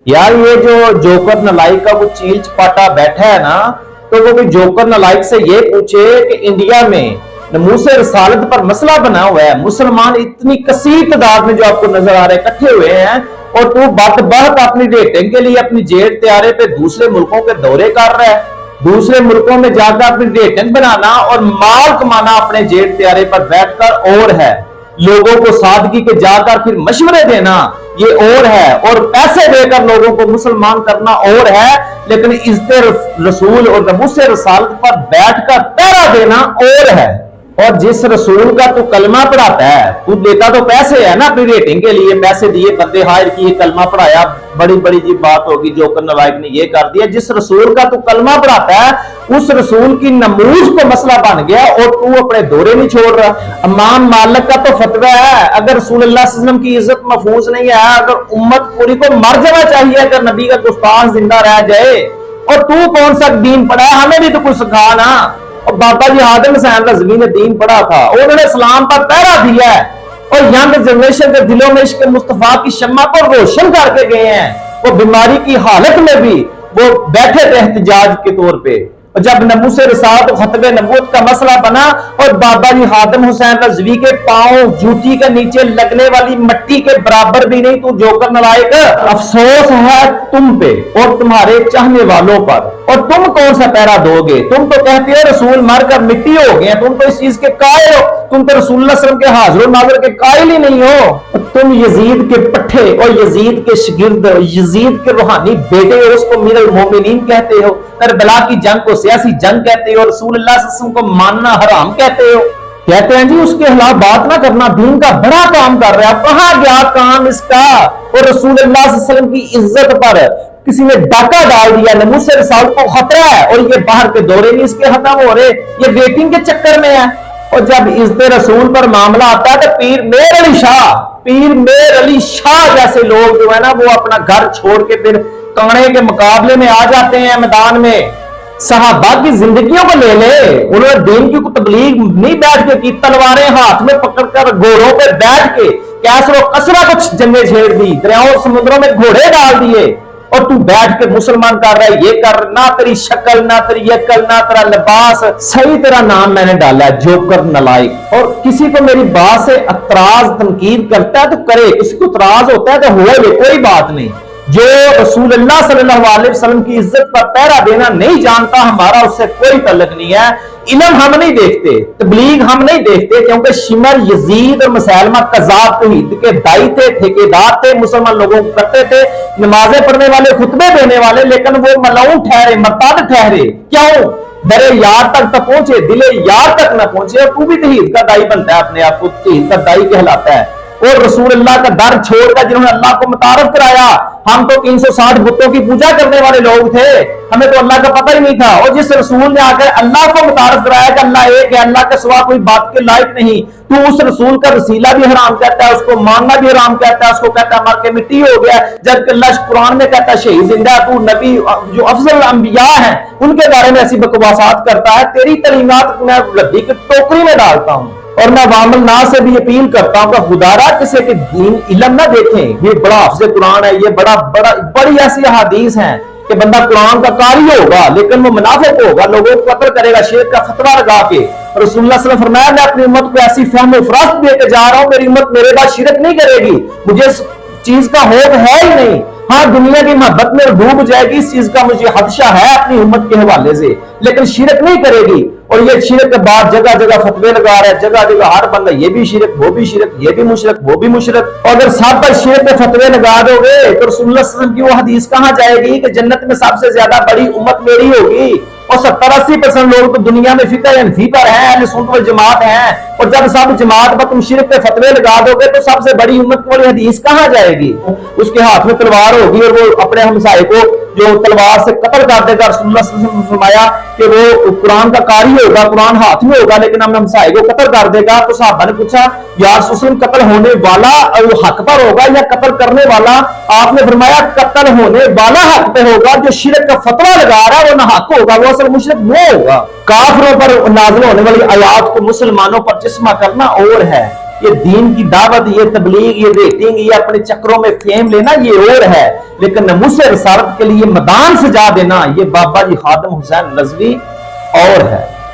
यार ये जो जोकर नलायक का वो चील चपाटा बैठा है ना, तो वो भी जोकर नलायक से ये पूछे कि इंडिया में नमूसे रसालत पर मसला बना हुआ है, मुसलमान इतनी कसीर तादाद में जो आपको नजर आ रहे हैं इकट्ठे हुए हैं, और तू बात बात अपनी रेटिंग के लिए अपनी जेट तैयारे पे दूसरे मुल्कों के दौरे कर रहा है। दूसरे मुल्कों में जाकर अपनी रेटिंग बनाना और माल कमाना अपने जेट तैयारे पर बैठकर और है, लोगों को सादगी के जाकर फिर मशवरे देना ये और है, और पैसे देकर लोगों को मुसलमान करना और है, लेकिन इज्जत रसूल और नमूसे रसालत पर बैठकर पहरा देना और है। और जिस रसूल का तू कलमा पढ़ाता है, तू देता तो पैसे है ना अपनी रेटिंग के लिए, पैसे दिए, बंदे हायर किए, कलमा पढ़ाया, बड़ी बड़ी जी बात होगी जोकर नलायक ने ये कर दिया। जिस रसूल का तू कलमा पढ़ाता है उस रसूल की नमूज को मसला बन गया और तू अपने दौरे नहीं छोड़ रहा। इमाम मालिक का तो फतवा है, अगर रसूल अल्लाह सल्लल्लाहु अलैहि वसल्लम की इज्जत महफूज नहीं है, अगर उम्मत पूरी को मर जाना चाहिए अगर नबी का गुस्ताख जिंदा रह जाए, और तू कौन सा दीन पढ़ा है, हमें भी तो कुछ सिखा ना। और बाबा जी आदम हुसैन रज़वी ने दीन पढ़ा था, उन्होंने इस्लाम पर पहरा दिया है, और यंग जनरेशन के दिलों में इश्क मुस्तफा की शम्मा को रोशन करके गए हैं। वो बीमारी की हालत में भी वो बैठे थे एहतजाज के तौर पे, और जब नमूसे रिसालत और खत्मे नबूवत का मसला बना और बाबा जी आदम हुसैन रज़वी के पांव जूती के नीचे लगने वाली मिट्टी के बराबर भी नहीं, तू जोकर नलायक, अफसोस है तुम पे और तुम्हारे चाहने वालों पर। और तुम कौन सा पैरा दोगे? तुम तो कहते हो रसूल मरकर मिट्टी हो गए, तुम तो इस चीज के कायल हो, तुम तो रसूल सल्लल्लाहु अलैहि वसल्लम के हाज़िर नाज़िर के कायल ही नहीं हो। तुम यजीद के पट्टे और यजीद के शिगिर्द, यजीद के रूहानी बेटे हो, उसको मीरुल मोमिनीन कहते हो, करबला की जंग को सियासी जंग कहते हो, रसूल अल्लाह सल्लल्लाहु अलैहि वसल्लम को मानना हराम कहते हो। कहते हैं जी उसके खिलाफ बात ना करना, दीन का बड़ा काम कर रहा है, कहां गया काम इसका? और रसूल अल्लाह सल्लल्लाहु अलैहि वसल्लम की इज्जत पर किसी ने डाका डाल दिया, नमूसे रिसालत को खतरा है, और ये बाहर के दौरे नहीं इसके खत्म हो रहे, ये वेटिंग के चक्कर में है। और जब इज्जत रसूल पर मामला आता है तो पीर मेर अली शाह जैसे लोग जो है ना वो अपना घर छोड़ के फिर कांटे के मुकाबले में आ जाते हैं मैदान में। सहाबा की जिंदगियों को ले ले, उन्होंने दीन की तबलीग नहीं बैठ के की, तलवारें हाथ में पकड़कर घोड़ों पे बैठ के कैसरो कसरा कुछ जंगे छेड़ दी, दरियाओं समुद्रों में घोड़े डाल दिए, और तू बैठ के मुसलमान कर रहा है, ये कर ना, तेरी शक्ल ना, तेरी अकल ना, तेरा लिबास सही, तेरा नाम मैंने डाला है जोकर नलायक। और किसी को मेरी बात से अतराज तनकीद करता है तो करे, किसी को इतराज होता है तो हो ले, कोई बात नहीं। जो रसूल अल्लाह सल्लल्लाहु अलैहि वसल्लम की इज्जत पर पहरा देना नहीं जानता, हमारा उससे कोई तल्लुक नहीं है। इल्म हम नहीं देखते, तबलीग हम नहीं देखते, क्योंकि शिमर, यजीद और मुसैलमा कज़ाब तौहीद के दाई थे, ठेकेदार थे, मुसलमान लोगों को करते थे, नमाजें पढ़ने वाले, खुतबे देने वाले, लेकिन वो मलऊन ठहरे, मर्ताद ठहरे। क्यों? दरे यार तक तो पहुंचे, दिले यार तक ना पहुंचे, और तू भी तौहीद का दाई बनता है, अपने आप को तौहीद का दाई कहलाता है। और रसूल अल्लाह का दर छोड़कर जिन्होंने अल्लाह को मुतारफ कराया, हम तो 360 बुतों की पूजा करने वाले लोग थे, हमें तो अल्लाह का पता ही नहीं था। और जिस रसूल ने आकर अल्लाह को मुतारफ कराया कि अल्लाह एक है, अल्लाह के सिवा कोई बात के लायक नहीं, तू उस रसूल का वसीला भी हराम कहता है, उसको मानना भी हराम कहता है, उसको कहता है मर के मिट्टी हो गया, जबकि अल्लाह कुरान में कहता है शहीद जिंदा। तू नबी जो अफजल अंबिया है उनके बारे में ऐसी बकवासात करता है, तेरी तलीमात मैं रद्दी की टोकरी में डालता हूं। और मैं वामल ना से भी अपील करता हूं कि खुदारा किसी के दीन इल्म ना देखें, ये बड़ा हफ्ज़ कुरान है, ये बड़ी ऐसी हदीस है कि बंदा कुरान का कारी होगा लेकिन वो मुनाफिक होगा, लोगों को कत्ल करेगा शिर्क का फतवा लगा के। रसूलुल्लाह सल्लल्लाहु अलैहि वसल्लम फरमाया मैं अपनी उम्मत को ऐसी फहम फरास्त देके जा रहा हूं, मेरी उम्मत मेरे बाद शिर्क नहीं करेगी, मुझे इस चीज का होप है ही नहीं। हाँ, दुनिया की मोहब्बत में डूब जाएगी, इस चीज का मुझे खदशा है अपनी उम्मत के हवाले से, लेकिन शिरक नहीं करेगी। और ये शिरक के बाद जगह जगह फतवे लगा रहा है, जगह जगह हर बंदा ये भी शिरक, वो भी शिरक, ये भी मुशरक, वो भी मुशरक। और अगर सब पर शिरक के फतवे लगा दोगे तो रसूलुल्लाह सल्लल्लाहु अलैहि वसल्लम की वो हदीस कहां जाएगी कि जन्नत में सबसे ज्यादा बड़ी उम्मत मेरी होगी, और 70-80% लोग तो दुनिया में फिक्र हनफी पर हैं, अहले सुन्नत वल जमात हैं। और जब सब जमात पर तुम शिरक के फतवे लगा दोगे तो सबसे बड़ी उम्मत वाली हदीस कहां जाएगी? उसके हाथ में तलवार होगी और वो अपने हमसाये को जो तलवार से कत्ल कर देगा। रसूलुल्लाह सल्लल्लाहु अलैहि वसल्लम ने फरमाया कि वो कुरान का कारी होगा, कुरान हाथ में होगा, लेकिन हम हमसाये को कत्ल कर देगा। तो सहाबा ने पूछा या रसूल सल्लल्लाहु अलैहि वसल्लम कत्ल होने वाला वो हक पर होगा या कत्ल करने वाला? आपने फरमाया कत्ल होने वाला हक पे होगा, जो शिरक का फतवा लगा रहा है वो ना हक होगा, वो असल मुशरिक वो होगा। काफिरों पर नाज़िल होने वाली आयात को मुसलमानों पर जिस्मा करना और है, ये दीन की दावत, ये तबलीग, ये रेटिंग, ये अपने चक्रों में फेम लेना ये और है। لیکن ناموس رسالت کے لیے میدان سجا دینا یہ بابا جی خادم حسین رضوی اور ہے۔